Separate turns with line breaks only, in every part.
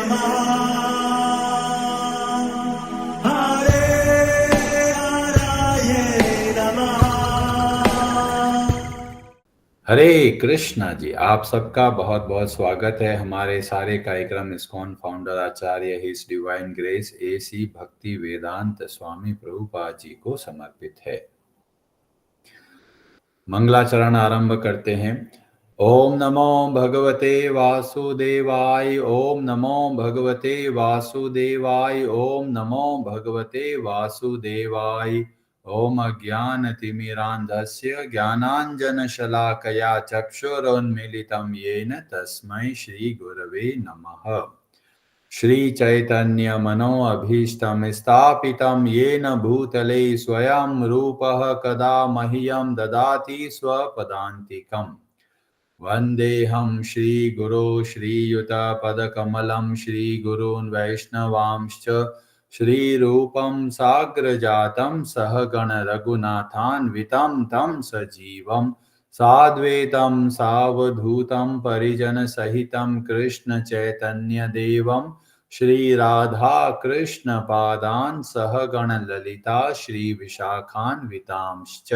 नमः हरे हराये नमः।
हरे कृष्णा जी, आप सबका बहुत बहुत स्वागत है। हमारे सारे कार्यक्रम इस्कॉन फाउंडर आचार्य हिज डिवाइन ग्रेस एसी भक्ति वेदांत स्वामी प्रभुपाद जी को समर्पित है। मंगलाचरण आरंभ करते हैं। ओम नमो भगवते वासुदेवाय। ओम नमो भगवते वासुदेवाय। ओम नमो भगवते वासुदेवाय। ओम अज्ञानतिमिरान्धस्य ज्ञानाञ्जनशलाकया चक्षुरुन्मीलितं येन तस्मै श्रीगुरवे नमः। श्रीचैतन्यमनोऽभीष्टं स्थापितं येन भूतले स्वयं रूपः कदा मह्यं ददाति स्वपदान्तिकम्। वन्देऽहं श्रीगुरो श्रीयुतपदकमलं श्रीगुरून् वैष्णवांश्च श्रीरूपं साग्रजातं सहगणरघुनाथान्वितं तं सजीवं साद्वैतं सावधूतं परिजनसहितं कृष्णचैतन्यदेवं श्रीराधाकृष्णपादान् सहगणललिता श्रीविशाखान्वितांश्च।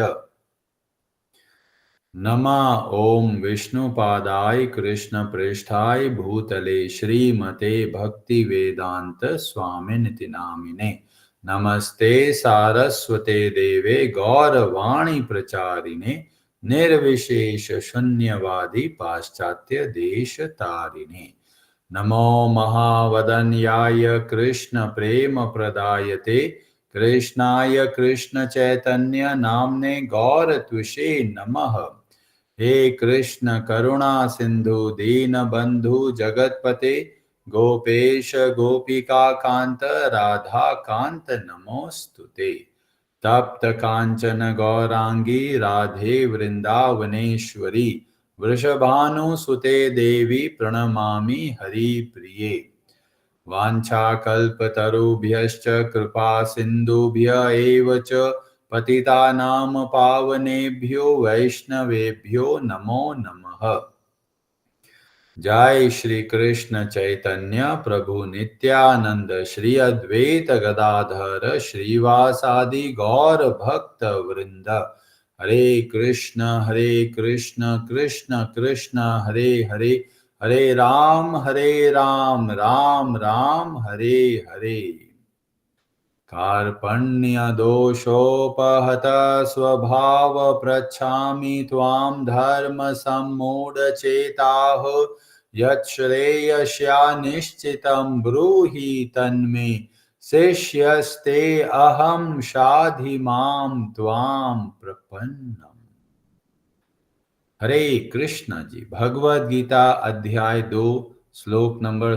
नमः ओम विष्णुपादाय कृष्णप्रेष्ठाय भूतले श्रीमते भक्तिवेदांत स्वामिनिति नामिने। नमस्ते सारस्वते देवे गौरवाणी प्रचारिणे निर्विशेष शून्यवादी पाश्चात्य देश तारिणे। नमो महावदन्याय कृष्ण प्रेम प्रदायते कृष्णाय कृष्ण चैतन्य नामने गौरत्विषे नमः। हे कृष्ण करुणा सिंधु दीनबंधु जगतपते गोपेश गोपिका कांत राधा कांत नमोस्तुते। तप्त कांचन गौरांगी राधे वृंदावनेश्वरी वृषभानुसुते देवी प्रणमामि हरिप्रिये। वाञ्छाकल्पतरुभ्यश्च कृपा सिन्धुभ्य एव च पतितानां पावनेभ्यो वैष्णवेभ्यो नमो नमः। जय श्री कृष्ण चैतन्य प्रभु नित्यानंद श्री अद्वैत गदाधर श्रीवासादि गौर भक्त वृंद। हरे कृष्ण कृष्ण कृष्ण हरे हरे, हरे राम राम राम हरे हरे। कार्पण्यदोषोपहत स्वभाव पृच्छामि त्वां धर्म सम्मूढचेताः। यच्छ्रेयस्या निश्चितं ब्रूहि तन्मे शिष्यस्ते अहं शाधि मां त्वां प्रपन्नम्। हरे कृष्ण जी। भगवद गीता अध्याय 2 श्लोक नंबर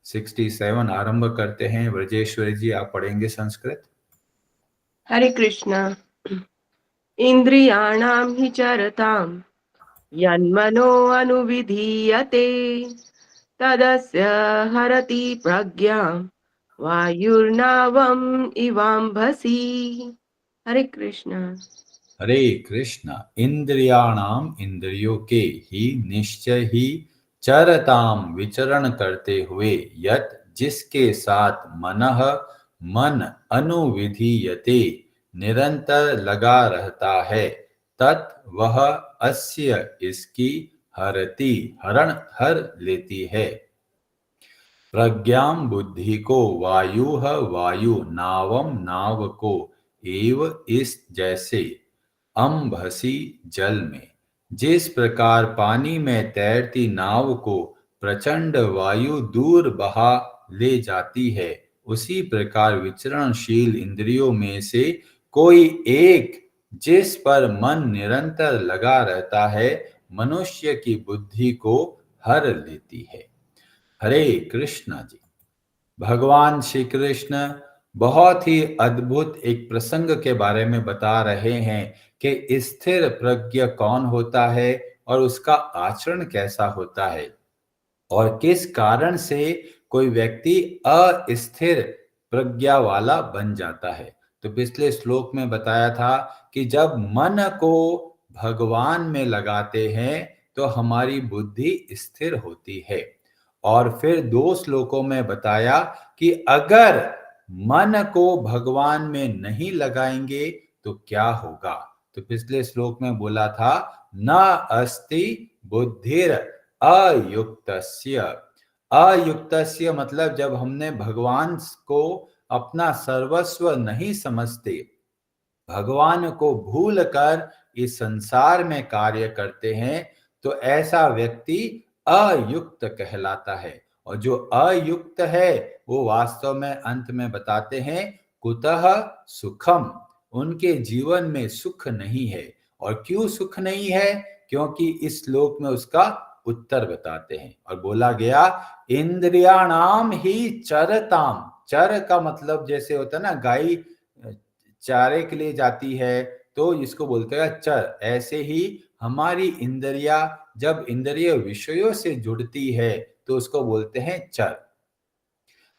67 आरंभ करते हैं। ब्रजेश्वरी जी आप पढ़ेंगे संस्कृत।
हरे कृष्ण। इंद्रियाणां हि चरतां यन्मनो अनुविधीयते तदस्य हरति प्रज्ञां वायुर्नावम् इवाम्भसि। हरे कृष्ण।
हरे कृष्ण। इंद्रियाणाम इंद्रियों के ही निश्चय ही चरताम विचरण करते हुए यत जिसके साथ मनः मन अनुविधीयते निरंतर लगा रहता है तत् वह अस्य इसकी हरति हरण हर लेती है। प्रज्ञाम बुद्धि को वायुः वायु नावम नाव को एव इस जैसे अम्भसी जल में जिस प्रकार पानी में तैरती नाव को प्रचंड वायु दूर बहा ले जाती है उसी प्रकार विचरणशील इंद्रियों में से कोई एक जिस पर मन निरंतर लगा रहता है मनुष्य की बुद्धि को हर लेती है। हरे कृष्णा जी। भगवान श्री कृष्ण बहुत ही अद्भुत एक प्रसंग के बारे में बता रहे हैं कि स्थिर प्रज्ञ कौन होता है और उसका आचरण कैसा होता है और किस कारण से कोई व्यक्ति अस्थिर प्रज्ञा वाला बन जाता है। तो पिछले श्लोक में बताया था कि जब मन को भगवान में लगाते हैं तो हमारी बुद्धि स्थिर होती है और फिर 2 श्लोकों में बताया कि अगर मन को भगवान में नहीं लगाएंगे तो क्या होगा। तो पिछले श्लोक में बोला था न अस्ति बुद्धिर अयुक्तस्य। अयुक्तस्य मतलब जब हमने भगवान को अपना सर्वस्व नहीं समझते, भगवान को भूल कर इस संसार में कार्य करते हैं, तो ऐसा व्यक्ति अयुक्त कहलाता है। और जो अयुक्त है वो वास्तव में अंत में बताते हैं कुतः सुखम, उनके जीवन में सुख नहीं है। और क्यों सुख नहीं है? क्योंकि इस श्लोक में उसका उत्तर बताते हैं। और बोला गया इंद्रियाणाम ही चरताम। चर का मतलब जैसे होता है ना, गाय चारे के लिए जाती है तो इसको बोलते हैं चर। ऐसे ही हमारी इंद्रिया जब इंद्रिय विषयों से जुड़ती है तो उसको बोलते हैं चर।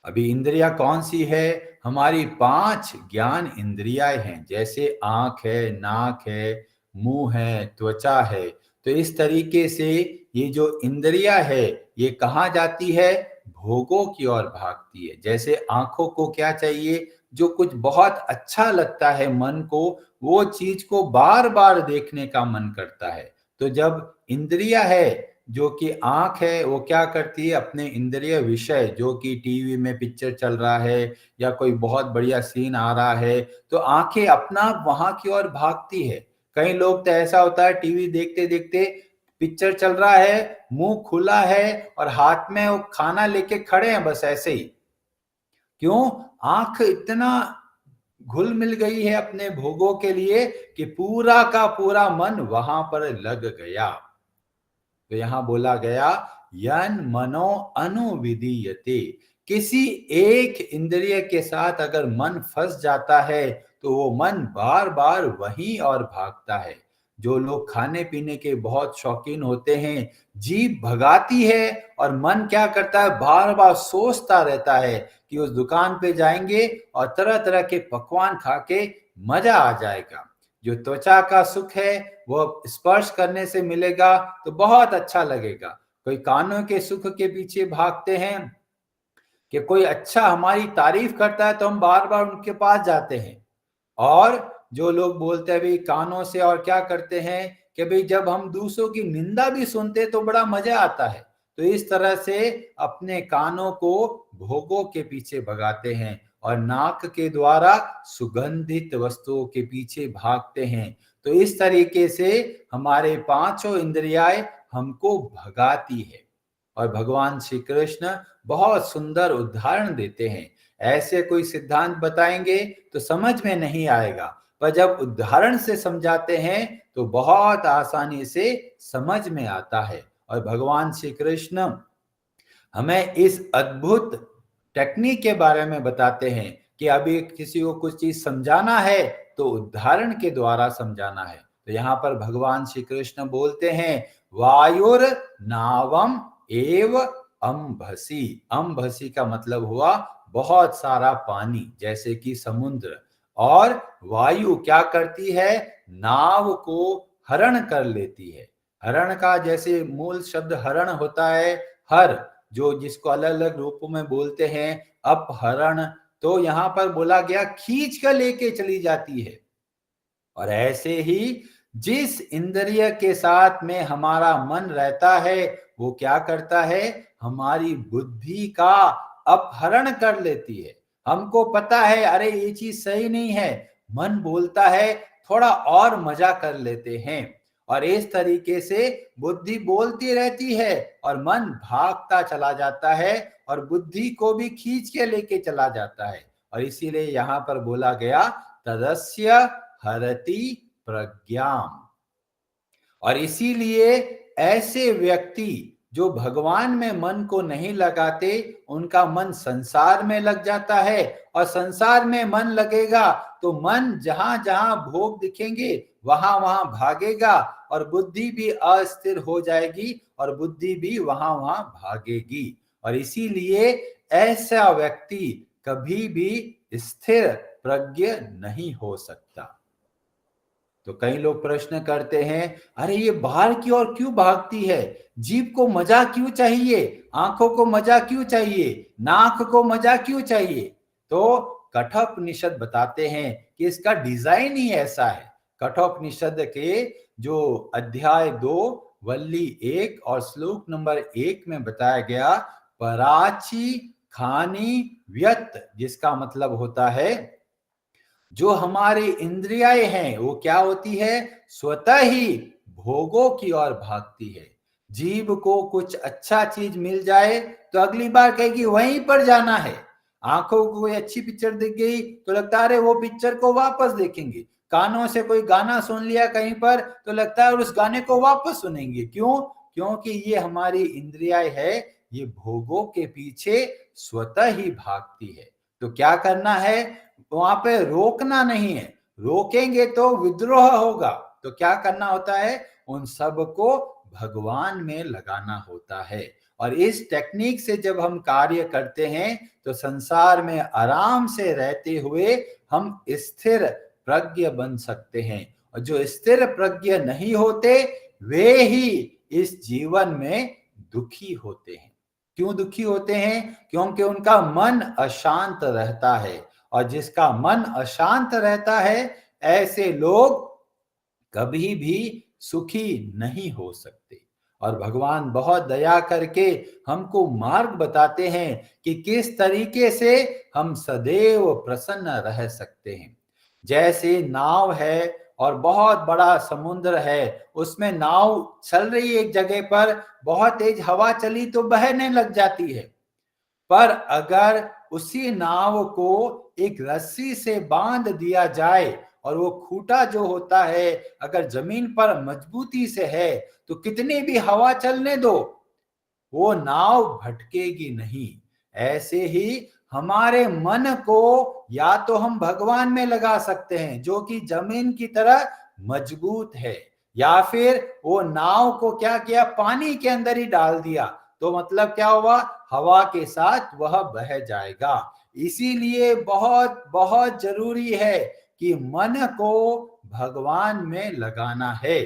अभी इंद्रिया कौन सी है? हमारी 5 ज्ञान इंद्रियाएं हैं, जैसे आंख है, नाक है, मुंह है, त्वचा है। तो इस तरीके से ये जो इंद्रिया है ये कहाँ जाती है? भोगों की ओर भागती है। जैसे आंखों को क्या चाहिए? जो कुछ बहुत अच्छा लगता है मन को, वो चीज को बार बार देखने का मन करता है। तो जब इंद्रिया है जो कि आंख है, वो क्या करती है? अपने इंद्रिय विषय जो कि टीवी में पिक्चर चल रहा है या कोई बहुत बढ़िया सीन आ रहा है, तो आंखें अपना वहां की ओर भागती है। कई लोग तो ऐसा होता है टीवी देखते देखते पिक्चर चल रहा है, मुंह खुला है और हाथ में वो खाना लेके खड़े हैं, बस ऐसे ही। क्यों? आंख इतना घुल मिल गई है अपने भोगों के लिए कि पूरा का पूरा मन वहां पर लग गया। तो यहां बोला गया यन मनो अनुविधीयते। किसी एक इंद्रिय के साथ अगर मन फंस जाता है तो वो मन बार बार वहीं और भागता है। जो लोग खाने पीने के बहुत शौकीन होते हैं, जीभ भगाती है और मन क्या करता है? बार बार सोचता रहता है कि उस दुकान पे जाएंगे और तरह तरह के पकवान खा के मजा आ जाएगा। जो त्वचा का सुख है वो स्पर्श करने से मिलेगा तो बहुत अच्छा लगेगा। कोई कानों के सुख के पीछे भागते हैं कि कोई अच्छा हमारी तारीफ करता है तो हम बार बार उनके पास जाते हैं। और जो लोग बोलते हैं भाई कानों से, और क्या करते हैं कि भाई जब हम दूसरों की निंदा भी सुनते तो बड़ा मजा आता है। तो इस तरह से अपने कानों को भोगों के पीछे भगाते हैं और नाक के द्वारा सुगंधित वस्तुओं के पीछे भागते हैं। तो इस तरीके से हमारे 5 इंद्रियाएं हमको भगाती है। और भगवान श्री कृष्ण बहुत सुंदर उदाहरण देते हैं। ऐसे कोई सिद्धांत बताएंगे तो समझ में नहीं आएगा, पर जब उदाहरण से समझाते हैं तो बहुत आसानी से समझ में आता है। और भगवान श्री कृष्ण हमें इस अद्भुत टेक्निक के बारे में बताते हैं कि अभी किसी को कुछ चीज समझाना है तो उदाहरण के द्वारा समझाना है। तो यहाँ पर भगवान श्री कृष्ण बोलते हैं वायुर नावम एव अंभसी। अंभसी का मतलब हुआ बहुत सारा पानी, जैसे कि समुद्र। और वायु क्या करती है? नाव को हरण कर लेती है। हरण का जैसे मूल शब्द हरण होता है, हर, जो जिसको अलग अलग रूपों में बोलते हैं, अपहरण। तो यहां पर बोला गया खींच कर लेके चली जाती है। और ऐसे ही जिस इंद्रिय के साथ में हमारा मन रहता है वो क्या करता है? हमारी बुद्धि का अपहरण कर लेती है। हमको पता है अरे ये चीज सही नहीं है, मन बोलता है थोड़ा और मजा कर लेते हैं। और इस तरीके से बुद्धि बोलती रहती है और मन भागता चला जाता है और बुद्धि को भी खींच के लेके चला जाता है। और इसीलिए यहाँ पर बोला गया तदस्य हरति प्रज्ञाम। और इसीलिए ऐसे व्यक्ति जो भगवान में मन को नहीं लगाते, उनका मन संसार में लग जाता है। और संसार में मन लगेगा तो मन जहां जहां भोग दिखेंगे वहां वहां भागेगा और बुद्धि भी अस्थिर हो जाएगी और बुद्धि भी वहां वहां भागेगी। और इसीलिए ऐसा व्यक्ति कभी भी स्थिर प्रज्ञ नहीं हो सकता। तो कई लोग प्रश्न करते हैं, अरे ये बाहर की ओर क्यों भागती है? जीभ को मजा क्यों चाहिए? आंखों को मजा क्यों चाहिए? नाक को मजा क्यों चाहिए? तो कठोपनिषद बताते हैं कि इसका डिजाइन ही ऐसा है। कठोपनिषद के जो अध्याय 2 वल्ली 1 और श्लोक नंबर 1 में बताया गया, पराची खानी व्यत, जिसका मतलब होता है जो हमारी इंद्रियाएं हैं वो क्या होती है? स्वतः ही भोगों की ओर भागती है। जीभ को कुछ अच्छा चीज मिल जाए तो अगली बार कहेगी वहीं पर जाना है। आंखों को कोई अच्छी पिक्चर दिख गई तो लगता है वो पिक्चर को वापस देखेंगे। कानों से कोई गाना सुन लिया कहीं पर तो लगता है उस गाने को वापस सुनेंगे। क्यों? क्योंकि ये हमारी इंद्रियाएं है, ये भोगों के पीछे स्वतः ही भागती है। तो क्या करना है? वहां पे रोकना नहीं है। रोकेंगे तो विद्रोह होगा। तो क्या करना होता है? उन सब को भगवान में लगाना होता है। और इस टेक्निक से जब हम कार्य करते हैं तो संसार में आराम से रहते हुए हम स्थिर प्रज्ञ बन सकते हैं। और जो स्थिर प्रज्ञ नहीं होते वे ही इस जीवन में दुखी होते हैं। क्यों दुखी होते हैं? क्योंकि उनका मन अशांत रहता है। और जिसका मन अशांत रहता है ऐसे लोग कभी भी सुखी नहीं हो सकते। और भगवान बहुत दया करके हमको मार्ग बताते हैं कि किस तरीके से हम सदैव प्रसन्न रह सकते हैं। जैसे नाव है और बहुत बड़ा समुद्र है, उसमें नाव चल रही है एक जगह पर, बहुत तेज हवा चली तो बहने लग जाती है। पर अगर उसी नाव को एक रस्सी से बांध दिया जाए और वो खूंटा जो होता है अगर जमीन पर मजबूती से है तो कितनी भी हवा चलने दो वो नाव भटकेगी नहीं। ऐसे ही हमारे मन को या तो हम भगवान में लगा सकते हैं जो कि जमीन की तरह मजबूत है, या फिर वो नाव को क्या किया? पानी के अंदर ही डाल दिया तो मतलब क्या हुआ? हवा के साथ वह बह जाएगा। इसीलिए बहुत बहुत जरूरी है कि मन को भगवान में लगाना है।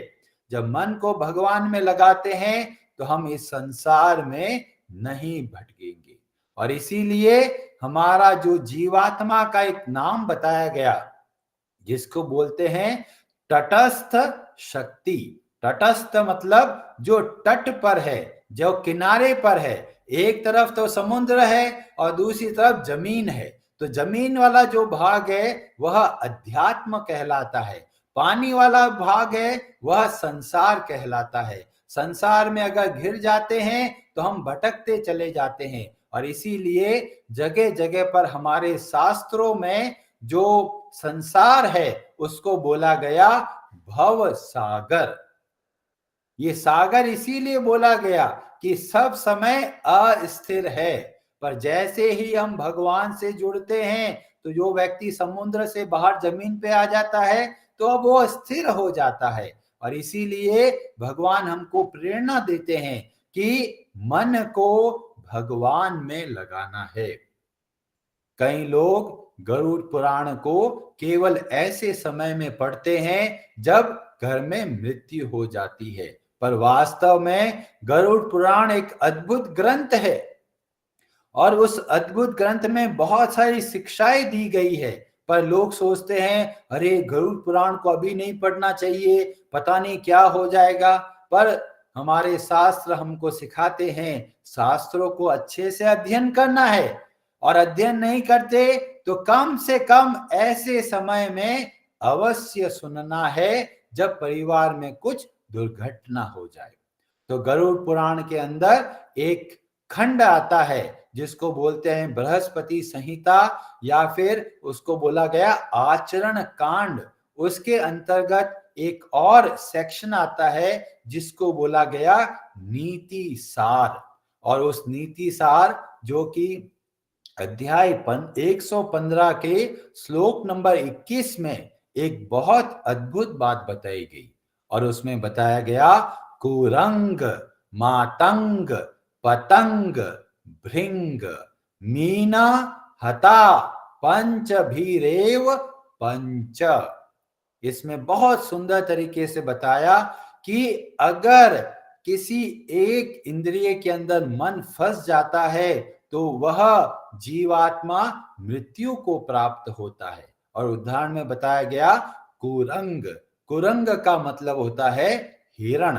जब मन को भगवान में लगाते हैं तो हम इस संसार में नहीं भटकेंगे। और इसीलिए हमारा जो जीवात्मा का एक नाम बताया गया जिसको बोलते हैं तटस्थ शक्ति। तटस्थ मतलब जो तट पर है, जो किनारे पर है। एक तरफ तो समुद्र है और दूसरी तरफ जमीन है। तो जमीन वाला जो भाग है वह अध्यात्म कहलाता है। पानी वाला भाग है वह संसार कहलाता है। संसार में अगर घिर जाते हैं तो हम भटकते चले जाते हैं। और इसीलिए जगह जगह पर हमारे शास्त्रों में जो संसार है उसको बोला गया भव सागर। ये सागर इसीलिए बोला गया कि सब समय अस्थिर है। पर जैसे ही हम भगवान से जुड़ते हैं तो जो व्यक्ति समुद्र से बाहर जमीन पे आ जाता है तो अब वो स्थिर हो जाता है। और इसीलिए भगवान हमको प्रेरणा देते हैं कि मन को भगवान में लगाना है। कई लोग गरुड़ पुराण को केवल ऐसे समय में पढ़ते हैं जब घर में मृत्यु हो जाती है, पर वास्तव में गरुड़ पुराण एक अद्भुत ग्रंथ है। और उस अद्भुत ग्रंथ में बहुत सारी शिक्षाएं दी गई है। पर लोग सोचते हैं अरे गरुड़ पुराण को अभी नहीं पढ़ना चाहिए, पता नहीं क्या हो जाएगा। पर हमारे शास्त्र हमको सिखाते हैं शास्त्रों को अच्छे से अध्ययन करना है। और अध्ययन नहीं करते तो कम से कम ऐसे समय में अवश्य सुनना है जब परिवार में कुछ दुर्घटना हो जाए। तो गरुड़ पुराण के अंदर एक खंड आता है जिसको बोलते हैं बृहस्पति संहिता, या फिर उसको बोला गया आचरण कांड। उसके अंतर्गत एक और सेक्शन आता है जिसको बोला गया नीति सार। और उस नीति सार जो कि अध्याय 115 के श्लोक नंबर 21 में एक बहुत अद्भुत बात बताई गई। और उसमें बताया गया कुरंग मातंग पतंग भृंग मीना हता पंच भीरेव पंच। इसमें बहुत सुंदर तरीके से बताया कि अगर किसी एक इंद्रिय के अंदर मन फंस जाता है तो वह जीवात्मा मृत्यु को प्राप्त होता है। और उदाहरण में बताया गया कुरंग। कुरंग का मतलब होता है हिरण।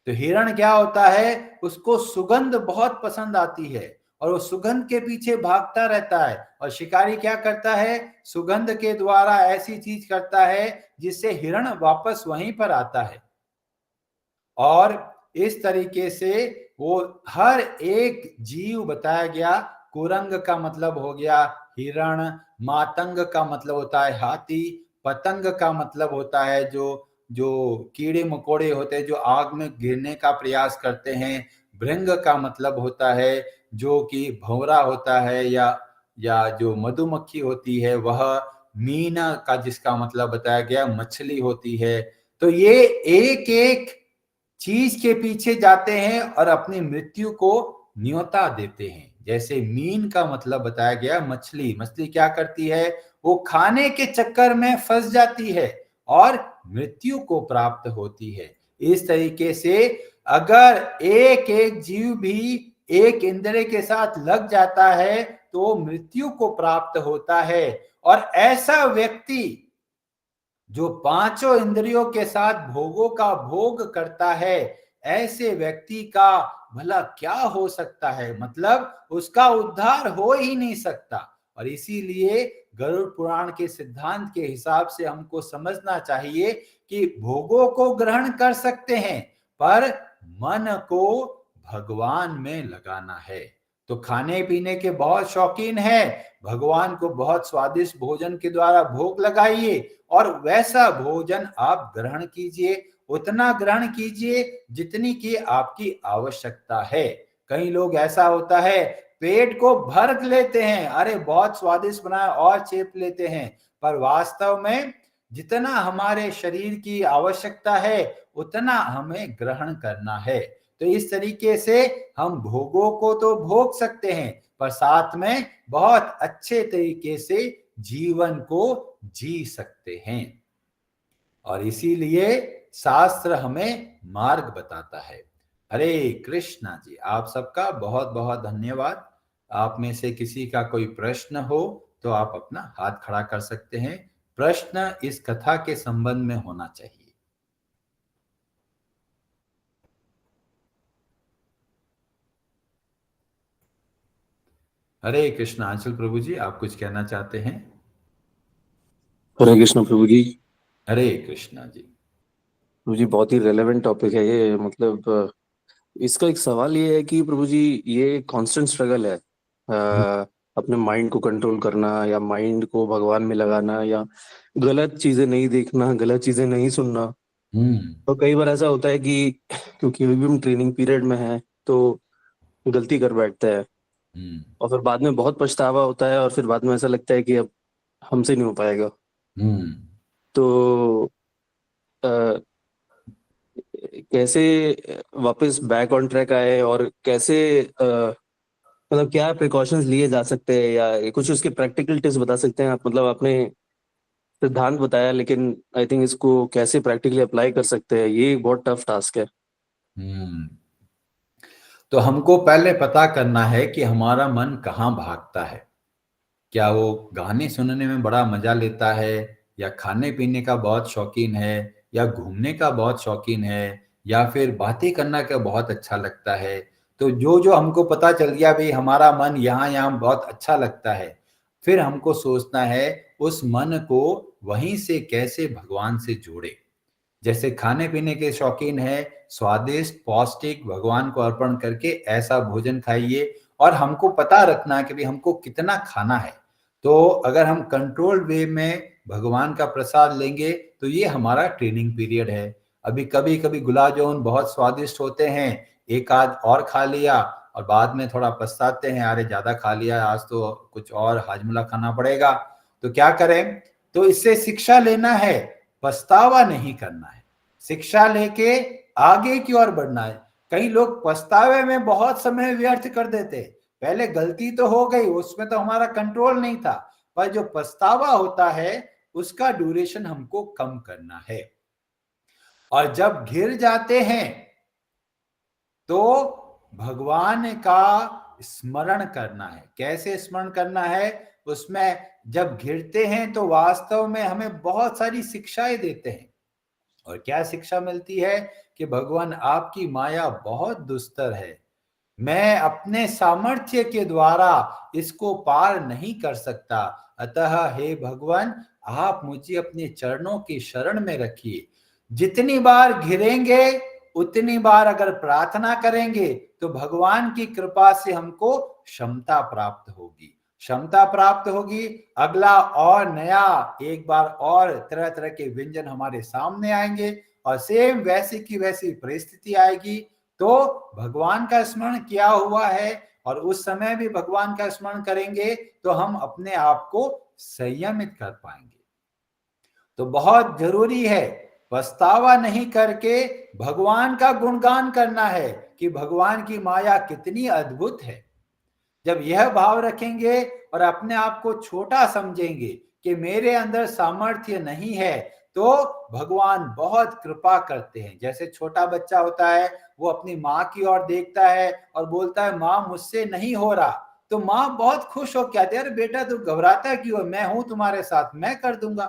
तो हिरण क्या होता है, उसको सुगंध बहुत पसंद आती है और वो सुगंध के पीछे भागता रहता है। और शिकारी क्या करता है, सुगंध के द्वारा ऐसी चीज करता है जिससे हिरण वापस वहीं पर आता है। और इस तरीके से वो हर एक जीव बताया गया। कुरंग का मतलब हो गया हिरण, मातंग का मतलब होता है हाथी, पतंग का मतलब होता है जो जो कीड़े मकोड़े होते हैं जो आग में गिरने का प्रयास करते हैं, भृंग का मतलब होता है जो कि भंवरा होता है या जो मधुमक्खी होती है वह, मीना का जिसका मतलब बताया गया मछली होती है। तो ये एक एक चीज के पीछे जाते हैं और अपनी मृत्यु को न्योता देते हैं। जैसे मीन का मतलब बताया गया मछली। मछली क्या करती है, वो खाने के चक्कर में फंस जाती है और मृत्यु को प्राप्त होती है। इस तरीके से अगर एक एक जीव भी एक इंद्रिय के साथ लग जाता है तो मृत्यु को प्राप्त होता है। और ऐसा व्यक्ति जो पांचों इंद्रियों के साथ भोगों का भोग करता है, ऐसे व्यक्ति का भला क्या हो सकता है, मतलब उसका उद्धार हो ही नहीं सकता। और इसीलिए गरुड़ पुराण के सिद्धांत के हिसाब से हमको समझना चाहिए कि भोगों को ग्रहण कर सकते हैं पर मन को भगवान में लगाना है। तो खाने पीने के बहुत शौकीन है, भगवान को बहुत स्वादिष्ट भोजन के द्वारा भोग लगाइए और वैसा भोजन आप ग्रहण कीजिए, उतना ग्रहण कीजिए जितनी की आपकी आवश्यकता है। कई लोग ऐसा होता है पेट को भर लेते हैं, अरे बहुत स्वादिष्ट बना और चेप लेते हैं, पर वास्तव में जितना हमारे शरीर की आवश्यकता है उतना हमें ग्रहण करना है। तो इस तरीके से हम भोगों को तो भोग सकते हैं पर साथ में बहुत अच्छे तरीके से जीवन को जी सकते हैं। और इसीलिए शास्त्र हमें मार्ग बताता है। हरे कृष्णा जी, आप सबका बहुत बहुत धन्यवाद। आप में से किसी का कोई प्रश्न हो तो आप अपना हाथ खड़ा कर सकते हैं। प्रश्न इस कथा के संबंध में होना चाहिए। हरे कृष्णा। अंशुल प्रभु जी, आप कुछ कहना चाहते हैं?
हरे कृष्ण प्रभु जी।
हरे कृष्णा जी।
प्रभु जी बहुत ही रेलेवेंट टॉपिक है ये। मतलब इसका एक सवाल ये है कि प्रभु जी ये कांस्टेंट स्ट्रगल है अपने माइंड को कंट्रोल करना या माइंड को भगवान में लगाना या गलत चीजें नहीं देखना, गलत चीजें नहीं सुनना। तो कई बार ऐसा होता है कि क्योंकि अभी भी हम ट्रेनिंग पीरियड में हैं तो गलती कर बैठते हैं और फिर बाद में बहुत पछतावा होता है और फिर बाद में ऐसा लगता है कि अब हमसे नहीं हो पाएगा। तो अ, कैसे वापस बैक ऑन ट्रैक आए और कैसे मतलब क्या प्रिकॉशंस लिए जा सकते हैं या कुछ उसके प्रैक्टिकल टिप्स बता सकते हैं आप? मतलब आपने सिद्धांत बताया लेकिन आई थिंक इसको कैसे प्रैक्टिकली अप्लाई कर सकते हैं, ये बहुत टफ टास्क है।
तो हमको पहले पता करना है कि हमारा मन कहाँ भागता है। क्या वो गाने सुनने में बड़ा मजा लेता है, या खाने पीने का बहुत शौकीन है, या घूमने का बहुत शौकीन है, या फिर बातें करना का बहुत अच्छा लगता है। तो जो जो हमको पता चल गया भाई हमारा मन यहाँ यहाँ बहुत अच्छा लगता है, फिर हमको सोचना है उस मन को वहीं से कैसे भगवान से जोड़े। जैसे खाने पीने के शौकीन है, स्वादिष्ट पौष्टिक भगवान को अर्पण करके ऐसा भोजन खाइए। और हमको पता रखना कि भाई हमको कितना खाना है। तो अगर हम कंट्रोल वे में भगवान का प्रसाद लेंगे तो ये हमारा ट्रेनिंग पीरियड है। अभी कभी कभी गुलाब जामुन बहुत स्वादिष्ट होते हैं, एक आध और खा लिया और बाद में थोड़ा पछताते हैं, अरे ज्यादा खा लिया, आज तो कुछ और हाजमला खाना पड़ेगा। तो क्या करें, तो इससे शिक्षा लेना है, पछतावा नहीं करना है, शिक्षा लेके आगे की ओर बढ़ना है। कई लोग पछतावे में बहुत समय व्यर्थ कर देते। पहले गलती तो हो गई, उसमें तो हमारा कंट्रोल नहीं था, पर जो पछतावा होता है उसका ड्यूरेशन हमको कम करना है। और जब घिर जाते हैं तो भगवान का स्मरण करना है। कैसे स्मरण करना है? उसमें जब घिरते हैं तो वास्तव में हमें बहुत सारी शिक्षाएं देते हैं। और क्या शिक्षा मिलती है? कि भगवान आपकी माया बहुत दुस्तर है, मैं अपने सामर्थ्य के द्वारा इसको पार नहीं कर सकता, अतः हे भगवान आप मुझे अपने चरणों की शरण में रखिए। जितनी बार घिरेंगे उतनी बार अगर प्रार्थना करेंगे तो भगवान की कृपा से हमको क्षमता प्राप्त होगी। क्षमता प्राप्त होगी, अगला और नया एक बार और तरह तरह के व्यंजन हमारे सामने आएंगे और सेम वैसी की वैसी परिस्थिति आएगी। तो भगवान का स्मरण किया हुआ है और उस समय भी भगवान का स्मरण करेंगे तो हम अपने आप को संयमित कर पाएंगे। तो बहुत जरूरी है पछतावा नहीं करके भगवान का गुणगान करना है कि भगवान की माया कितनी अद्भुत है। जब यह भाव रखेंगे और अपने आप को छोटा समझेंगे कि मेरे अंदर सामर्थ्य नहीं है, तो भगवान बहुत कृपा करते हैं। जैसे छोटा बच्चा होता है, वो अपनी माँ की ओर देखता है और बोलता है माँ मुझसे नहीं हो रहा, तो माँ बहुत खुश हो कहती है अरे बेटा तू घबराता क्यों, मैं हूं तुम्हारे साथ, मैं कर दूंगा।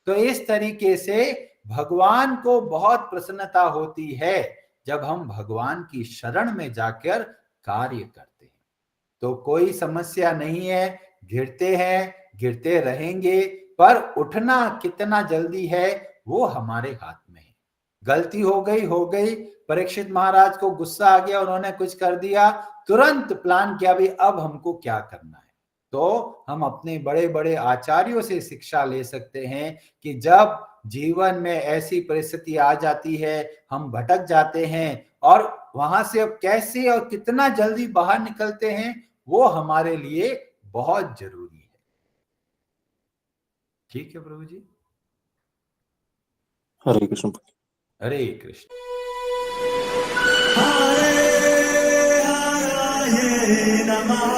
तो इस तरीके से भगवान को बहुत प्रसन्नता होती है जब हम भगवान की शरण में जाकर कार्य करते हैं। तो कोई समस्या नहीं है, घिरते हैं, घिरते रहेंगे, पर उठना कितना जल्दी है वो हमारे हाथ में है। गलती हो गई। परीक्षित महाराज को गुस्सा आ गया, उन्होंने कुछ कर दिया, तुरंत प्लान किया भी अब हमको क्या करना है। तो हम अपने बड़े बड़े आचार्यों से शिक्षा ले सकते हैं कि जब जीवन में ऐसी परिस्थिति आ जाती है, हम भटक जाते हैं और वहां से अब कैसे और कितना जल्दी बाहर निकलते हैं वो हमारे लिए बहुत जरूरी है। ठीक है प्रभु जी।
हरे कृष्ण।
हरे कृष्ण।
हरे हराये नमः।